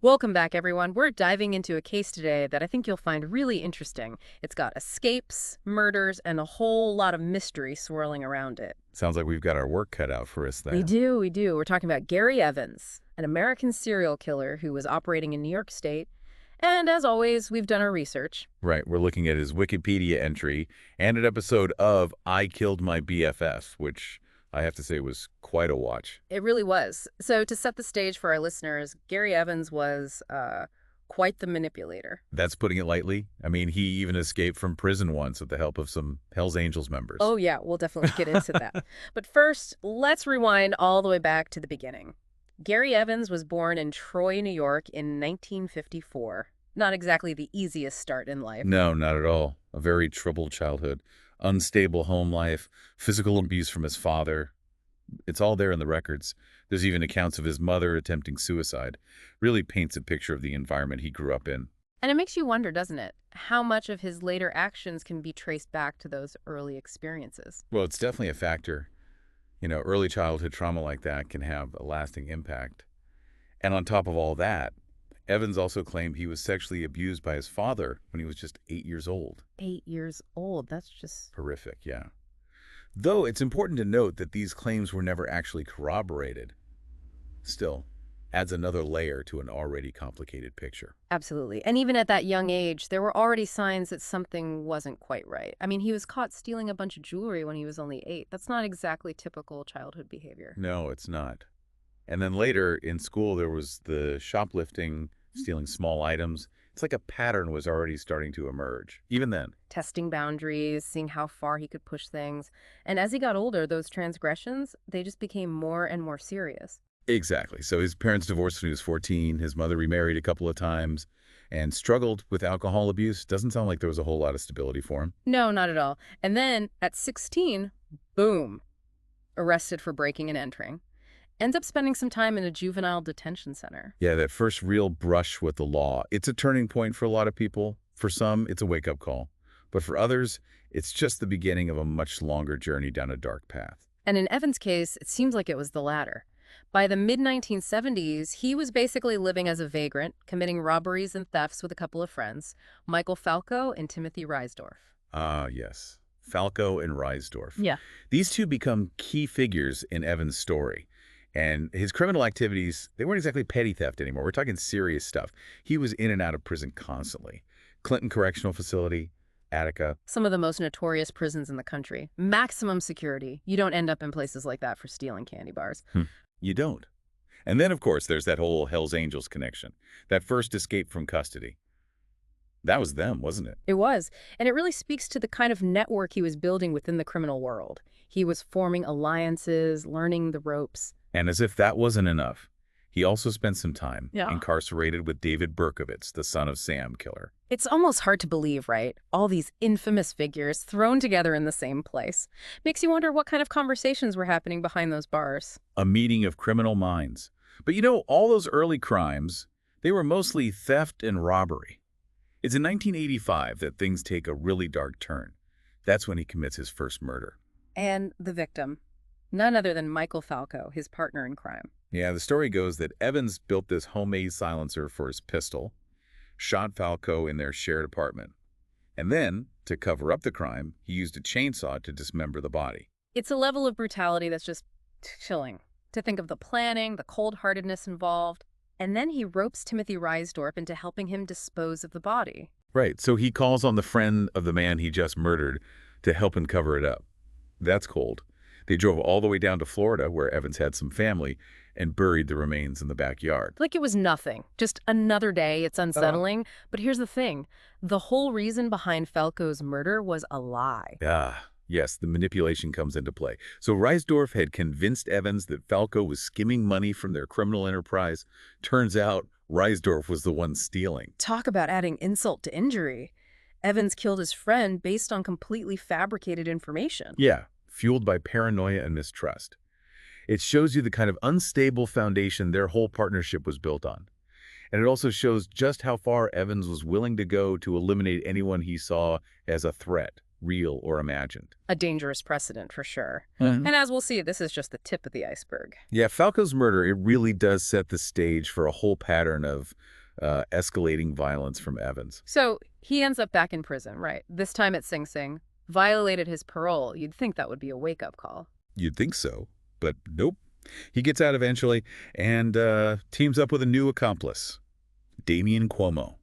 Welcome back, everyone. We're diving into a case today that I think you'll find really interesting. It's got escapes, murders, and a whole lot of mystery swirling around it. Sounds like we've got our work cut out for us We then. do, we do. We're talking about Gary Evans, an American serial killer who was operating in New York State. And as always, we've done our research. Right, we're looking at his Wikipedia entry and an episode of I Killed My BFF, which I have to say was quite a watch. It really was. So, to set the stage for our listeners, Gary Evans was quite the manipulator. That's putting it lightly. I mean, he even escaped from prison once with the help of some Hells Angels members. Oh, yeah, we'll definitely get into that. But first, let's rewind all the way back to the beginning. Gary Evans was born in Troy, New York in 1954. Not exactly the easiest start in life. No, not at all. A very troubled childhood, unstable home life, physical abuse from his father. It's all there in the records. There's even accounts of his mother attempting suicide. Really paints a picture of the environment he grew up in. And it makes you wonder, doesn't it? How much of his later actions can be traced back to those early experiences? Well, it's definitely a factor. Early childhood trauma like that can have a lasting impact. And on top of all that, Evans also claimed he was sexually abused by his father when he was just 8 years old. 8 years old, that's just... Horrific, yeah. Though it's important to note that these claims were never actually corroborated. Still, adds another layer to an already complicated picture. Absolutely. And even at that young age, there were already signs that something wasn't quite right. I mean, he was caught stealing a bunch of jewelry when he was only 8. That's not exactly typical childhood behavior. No, it's not. And then later in school, there was the shoplifting, stealing small items. It's like a pattern was already starting to emerge, even then. Testing boundaries, seeing how far he could push things. And as he got older, those transgressions, they just became more and more serious. Exactly. So his parents divorced when he was 14. His mother remarried a couple of times and struggled with alcohol abuse. Doesn't sound like there was a whole lot of stability for him. No, not at all. And then at 16, boom, arrested for breaking and entering. Ends up spending some time in a juvenile detention center. Yeah, that first real brush with the law. It's a turning point for a lot of people. For some, it's a wake-up call. But for others, it's just the beginning of a much longer journey down a dark path. And in Evan's case, it seems like it was the latter. By the mid-1970s, he was basically living as a vagrant, committing robberies and thefts with a couple of friends, Michael Falco and Timothy Reisdorf. Ah, yes. Falco and Reisdorf. Yeah. These two become key figures in Evan's story. And his criminal activities, they weren't exactly petty theft anymore. We're talking serious stuff. He was in and out of prison constantly. Clinton Correctional Facility, Attica. Some of the most notorious prisons in the country. Maximum security. You don't end up in places like that for stealing candy bars. You don't. And then, of course, there's that whole Hells Angels connection. That first escape from custody. That was them, wasn't it? It was. And it really speaks to the kind of network he was building within the criminal world. He was forming alliances, learning the ropes. And as if that wasn't enough, he also spent some time Yeah. incarcerated with David Berkowitz, the son of Sam killer. It's almost hard to believe, right? All these infamous figures thrown together in the same place. Makes you wonder what kind of conversations were happening behind those bars. A meeting of criminal minds. But all those early crimes, they were mostly theft and robbery. It's in 1985 that things take a really dark turn. That's when he commits his first murder. And the victim, none other than Michael Falco, his partner in crime. Yeah, the story goes that Evans built this homemade silencer for his pistol, shot Falco in their shared apartment. And then, to cover up the crime, he used a chainsaw to dismember the body. It's a level of brutality that's just chilling. To think of the planning, the cold-heartedness involved. And then he ropes Timothy Reisdorf into helping him dispose of the body. Right, so he calls on the friend of the man he just murdered to help him cover it up. That's cold. They drove all the way down to Florida, where Evans had some family, and buried the remains in the backyard. Like it was nothing. Just another day. It's unsettling. But here's the thing. The whole reason behind Falco's murder was a lie. Yes, the manipulation comes into play. So Reisdorf had convinced Evans that Falco was skimming money from their criminal enterprise. Turns out Reisdorf was the one stealing. Talk about adding insult to injury. Evans killed his friend based on completely fabricated information. Yeah, fueled by paranoia and mistrust. It shows you the kind of unstable foundation their whole partnership was built on. And it also shows just how far Evans was willing to go to eliminate anyone he saw as a threat. real or imagined. A dangerous precedent for sure. Mhm. And as we'll see, this is just the tip of the iceberg. Yeah, Falco's murder, it really does set the stage for a whole pattern of escalating violence from Evans. So he ends up back in prison, right? This time at Sing Sing, violated his parole. You'd think that would be a wake-up call. You'd think so, but nope. He gets out eventually and teams up with a new accomplice, Damien Cuomo.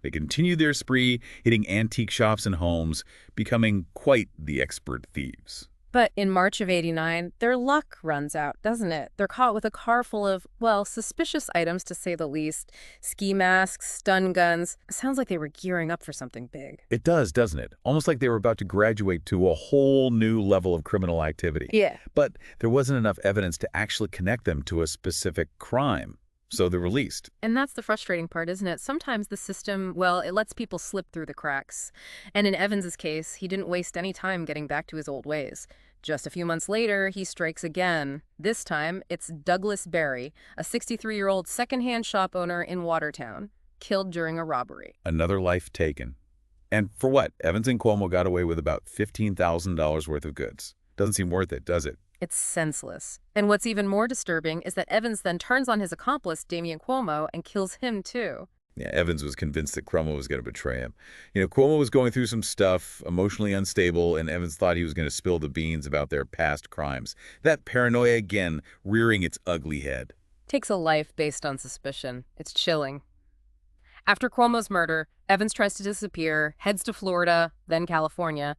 They continue their spree, hitting antique shops and homes, becoming quite the expert thieves. But in March of '89, their luck runs out, doesn't it? They're caught with a car full of, well, suspicious items to say the least. Ski masks, stun guns. Sounds like they were gearing up for something big. It does, doesn't it? Almost like they were about to graduate to a whole new level of criminal activity. Yeah. But there wasn't enough evidence to actually connect them to a specific crime, so they're released. And that's the frustrating part, isn't it? Sometimes the system, well, it lets people slip through the cracks. And in Evans's case, he didn't waste any time getting back to his old ways. Just a few months later, he strikes again. This time, it's Douglas Berry, a 63-year-old secondhand shop owner in Watertown, killed during a robbery. Another life taken. And for what? Evans and Cuomo got away with about $15,000 worth of goods. Doesn't seem worth it, does it? It's senseless. And what's even more disturbing is that Evans then turns on his accomplice, Damien Cuomo, and kills him too. Yeah, Evans was convinced that Cuomo was going to betray him. Cuomo was going through some stuff, emotionally unstable, and Evans thought he was going to spill the beans about their past crimes. That paranoia again rearing its ugly head. Takes a life based on suspicion. It's chilling. After Cuomo's murder, Evans tries to disappear, heads to Florida, then California.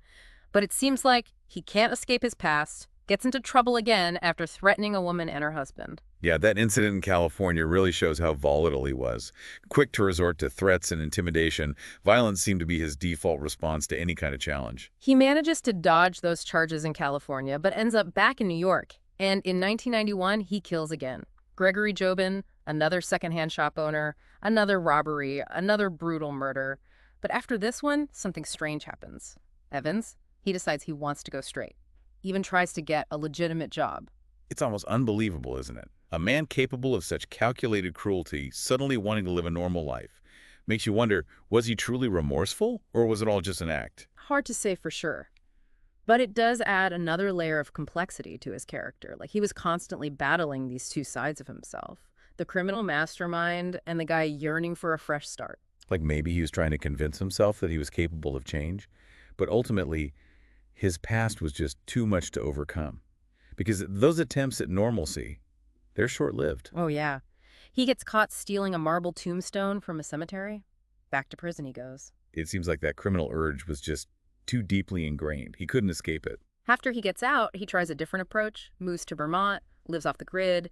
But it seems like he can't escape his past, gets into trouble again after threatening a woman and her husband. Yeah, that incident in California really shows how volatile he was. Quick to resort to threats and intimidation, violence seemed to be his default response to any kind of challenge. He manages to dodge those charges in California, but ends up back in New York. And in 1991, he kills again. Gregory Jobin, another secondhand shop owner, another robbery, another brutal murder. But after this one, something strange happens. Evans, he decides he wants to go straight. Even tries to get a legitimate job. It's almost unbelievable, isn't it? A man capable of such calculated cruelty suddenly wanting to live a normal life. Makes you wonder, was he truly remorseful, or was it all just an act? Hard to say for sure. But it does add another layer of complexity to his character. Like, he was constantly battling these two sides of himself. The criminal mastermind and the guy yearning for a fresh start. Like maybe he was trying to convince himself that he was capable of change. But ultimately, his past was just too much to overcome. Because those attempts at normalcy, they're short-lived. Oh, yeah. He gets caught stealing a marble tombstone from a cemetery. Back to prison he goes. It seems like that criminal urge was just too deeply ingrained. He couldn't escape it. After he gets out, he tries a different approach, moves to Vermont, lives off the grid,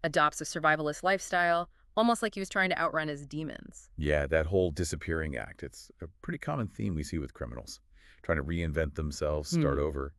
adopts a survivalist lifestyle, almost like he was trying to outrun his demons. Yeah, that whole disappearing act, it's a pretty common theme we see with criminals. Trying to reinvent themselves, start over.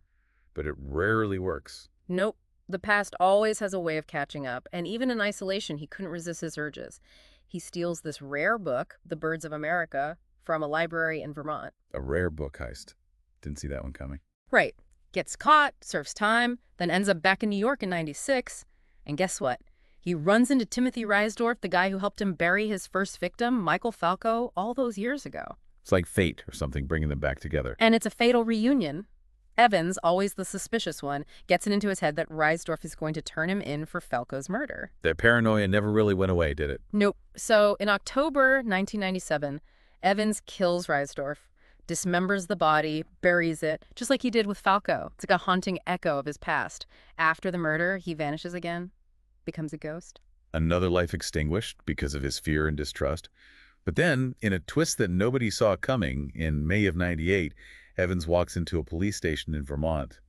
But it rarely works. Nope. The past always has a way of catching up, and even in isolation, he couldn't resist his urges. He steals this rare book, The Birds of America, from a library in Vermont. A rare book heist. Didn't see that one coming. Right. Gets caught, serves time, then ends up back in New York in '96. And guess what? He runs into Timothy Reisdorf, the guy who helped him bury his first victim, Michael Falco, all those years ago. It's like fate or something bringing them back together. And it's a fatal reunion. Evans, always the suspicious one, gets it into his head that Reisdorf is going to turn him in for Falco's murder. That paranoia never really went away, did it? Nope. So in October 1997, Evans kills Reisdorf, dismembers the body, buries it, just like he did with Falco. It's like a haunting echo of his past. After the murder, he vanishes again, becomes a ghost. Another life extinguished because of his fear and distrust. But then, in a twist that nobody saw coming, in May of '98, Evans walks into a police station in Vermont,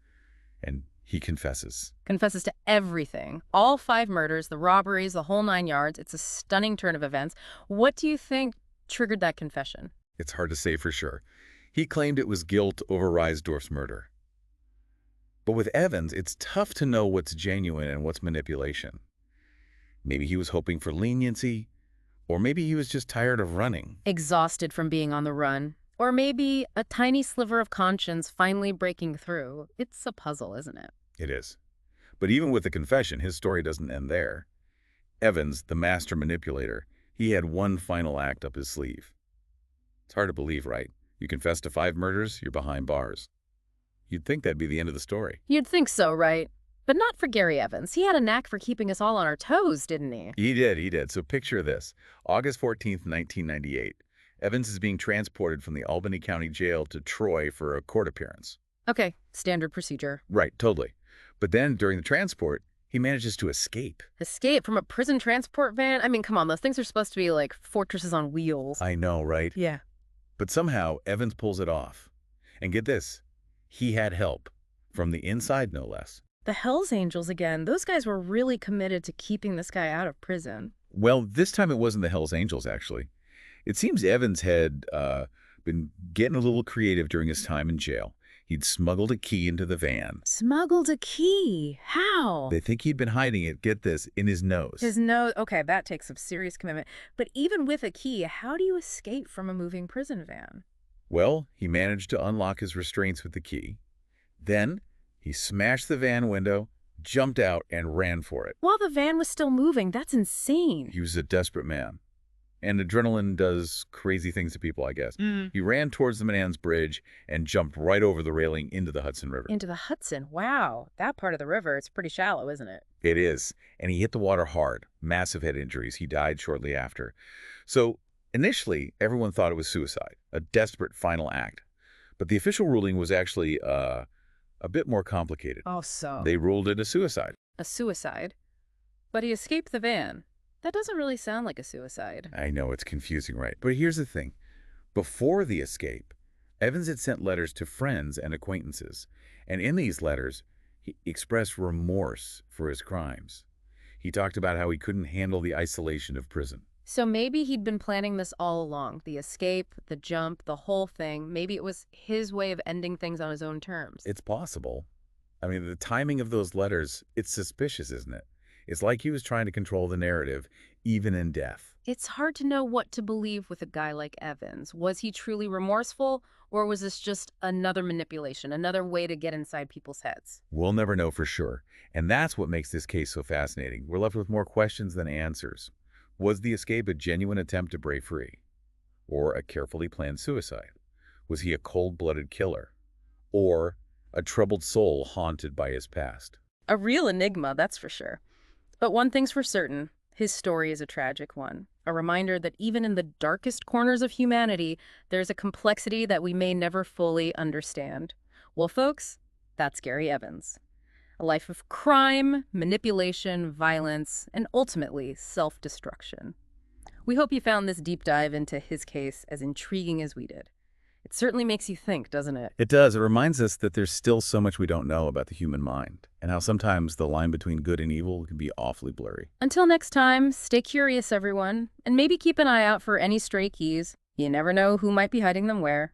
and he confesses. Confesses to everything. All 5 murders, the robberies, the whole 9 yards. It's a stunning turn of events. What do you think triggered that confession? It's hard to say for sure. He claimed it was guilt over Reisdorf's murder. But with Evans, it's tough to know what's genuine and what's manipulation. Maybe he was hoping for leniency, or maybe he was just tired of running. Exhausted from being on the run. Or maybe a tiny sliver of conscience finally breaking through. It's a puzzle, isn't it? It is. But even with the confession, his story doesn't end there. Evans, the master manipulator, he had one final act up his sleeve. It's hard to believe, right? You confess to 5 murders, you're behind bars. You'd think that'd be the end of the story. You'd think so, right? But not for Gary Evans. He had a knack for keeping us all on our toes, didn't he? He did. So picture this. August 14th, 1998. Evans is being transported from the Albany County Jail to Troy for a court appearance. Okay, standard procedure. Right, totally. But then, during the transport, he manages to escape. Escape from a prison transport van? I mean, come on, those things are supposed to be like fortresses on wheels. I know, right? Yeah. But somehow, Evans pulls it off. And get this, he had help. From the inside, no less. The Hells Angels again. Those guys were really committed to keeping this guy out of prison. Well, this time it wasn't the Hells Angels, actually. It seems Evans had been getting a little creative during his time in jail. He'd smuggled a key into the van. Smuggled a key? How? They think he'd been hiding it, get this, in his nose. His nose. Okay, that takes some serious commitment. But even with a key, how do you escape from a moving prison van? Well, he managed to unlock his restraints with the key. Then he smashed the van window, jumped out, and ran for it. While the van was still moving, that's insane. He was a desperate man. And adrenaline does crazy things to people, I guess. He ran towards the Menands Bridge and jumped right over the railing into the Hudson River. Into the Hudson? Wow. That part of the river, it's pretty shallow, isn't it? It is. And he hit the water hard. Massive head injuries. He died shortly after. So initially, everyone thought it was suicide, a desperate final act. But the official ruling was actually a bit more complicated. Oh, so. They ruled it a suicide. A suicide? But he escaped the van. That doesn't really sound like a suicide. I know, it's confusing, right? But here's the thing. Before the escape, Evans had sent letters to friends and acquaintances. And in these letters, he expressed remorse for his crimes. He talked about how he couldn't handle the isolation of prison. So maybe he'd been planning this all along. The escape, the jump, the whole thing. Maybe it was his way of ending things on his own terms. It's possible. I mean, the timing of those letters, it's suspicious, isn't it? It's like he was trying to control the narrative, even in death. It's hard to know what to believe with a guy like Evans. Was he truly remorseful, or was this just another manipulation, another way to get inside people's heads? We'll never know for sure. And that's what makes this case so fascinating. We're left with more questions than answers. Was the escape a genuine attempt to break free? Or a carefully planned suicide? Was he a cold-blooded killer? Or a troubled soul haunted by his past? A real enigma, that's for sure. But one thing's for certain, his story is a tragic one. A reminder that even in the darkest corners of humanity, there's a complexity that we may never fully understand. Well, folks, that's Gary Evans. A life of crime, manipulation, violence, and ultimately self-destruction. We hope you found this deep dive into his case as intriguing as we did. It certainly makes you think, doesn't it? It does. It reminds us that there's still so much we don't know about the human mind, and how sometimes the line between good and evil can be awfully blurry. Until next time, stay curious, everyone, and maybe keep an eye out for any stray keys. You never know who might be hiding them where.